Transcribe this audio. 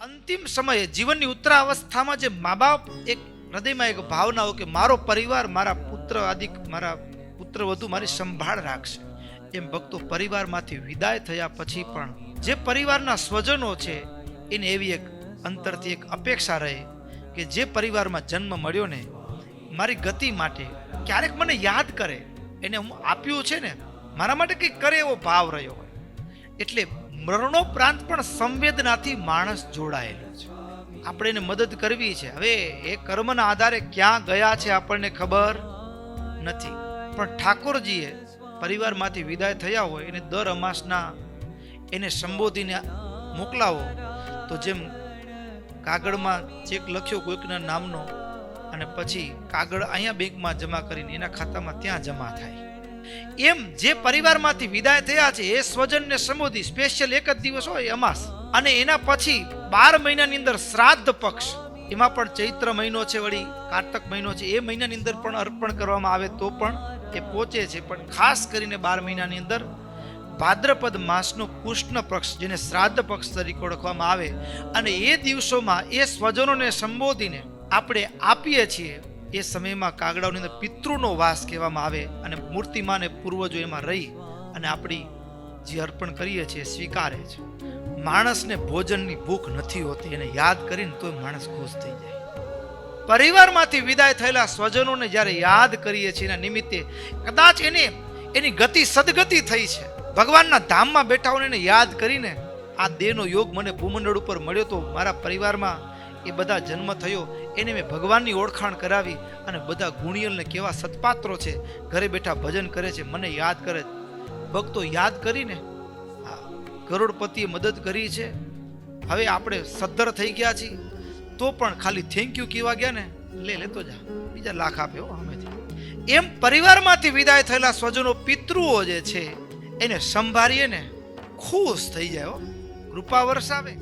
અંતિમ સમયે જીવનની ઉત્તરાવસ્થામાં જે મા બાપ એક હૃદયમાં એક ભાવના હોય કે મારો પરિવાર મારા પુત્ર આદિક મારા પુત્ર વધુ મારી સંભાળ રાખશે, એમ ભક્તો પરિવારમાંથી વિદાય થયા પછી પણ જે પરિવારના સ્વજનો છે એને એવી એક અંતરથી એક અપેક્ષા રહે કે જે પરિવારમાં જન્મ મળ્યો ને મારી ગતિ માટે ક્યારેક મને યાદ કરે, એને હું આપ્યું છે ને મારા માટે કંઈક કરે એવો ભાવ રહ્યો હોય. એટલે મરણોપરાંત પણ સંવેદનાથી માણસ જોડાયેલો છે. આપણે એને મદદ કરવી છે. હવે એ કર્મના આધારે ક્યાં ગયા છે આપણને ખબર નથી, પણ ઠાકોરજીએ પરિવારમાંથી વિદાય થયા હોય એને દર અમાસના એને સંબોધીને મોકલાવો. તો જેમ કાગળમાં ચેક લખ્યો કોઈકના નામનો અને પછી કાગળ અહીંયા બેંકમાં જમા કરીને એના ખાતામાં ત્યાં જમા થાય, એમ જે પરિવારમાંથી વિદાય થયા છે એ સ્વજનને સંબોધી સ્પેશિયલ એક જ દિવસ હોય અમાસ, અને એના પછી 12 મહિનાની અંદર શ્રાદ્ધ પક્ષ, એમાં પણ ચૈત્ર મહિનો છે વળી કાર્તક મહિનો છે, એ મહિનાની અંદર પણ અર્પણ કરવામાં આવે તો પણ એ પહોંચે છે. પણ ખાસ કરીને 12 મહિનાની અંદર ભાદ્રપદ માસનો કૃષ્ણ પક્ષ જેને શ્રાદ્ધ પક્ષ તરીકે ઓળખવામાં આવે, અને એ દિવસોમાં એ સ્વજનોને સંબોધીને આપણે આપીએ છીએ. એ સમયમાં કાગડાઓની અંદર પિતૃનો વાસ કહેવામાં આવે અને મૂર્તિમાન એ પૂર્વજો એમાં રહી અને આપણી જે અર્પણ કરીએ છીએ સ્વીકારે છે. માણસને ભોજનની ભૂખ નથી હોતી, એને યાદ કરીને તો માણસ ખુશ થઈ જાય. પરિવારમાંથી વિદાય થયેલા સ્વજનોને જ્યારે યાદ કરીએ છીએ એના નિમિત્તે કદાચ એની ગતિ સદગતિ થઈ છે, ભગવાનના ધામમાં બેઠા હોય એને યાદ કરીને આ દેહનો યોગ મને ભૂમંડળ ઉપર મળ્યો તો મારા પરિવારમાં એ બધા જન્મ થયો, એને મેં ભગવાનની ઓળખાણ કરાવી અને બધા ગુણિયલને કેવા સત્પાત્રો છે, ઘરે બેઠા ભજન કરે છે, મને યાદ કરે. ભક્તો યાદ કરીને કરોડપતિએ મદદ કરી છે. હવે આપણે સદ્ધર થઈ ગયા છીએ તો પણ ખાલી થેન્ક યુ કહેવા ગયા ને લેતો જા, બીજા લાખ આપે અમેથી. એમ પરિવારમાંથી વિદાય થયેલા સ્વજનો પિતૃઓ જે છે એને સંભાળીએ ને ખુશ થઈ જાય, કૃપા વરસાવે.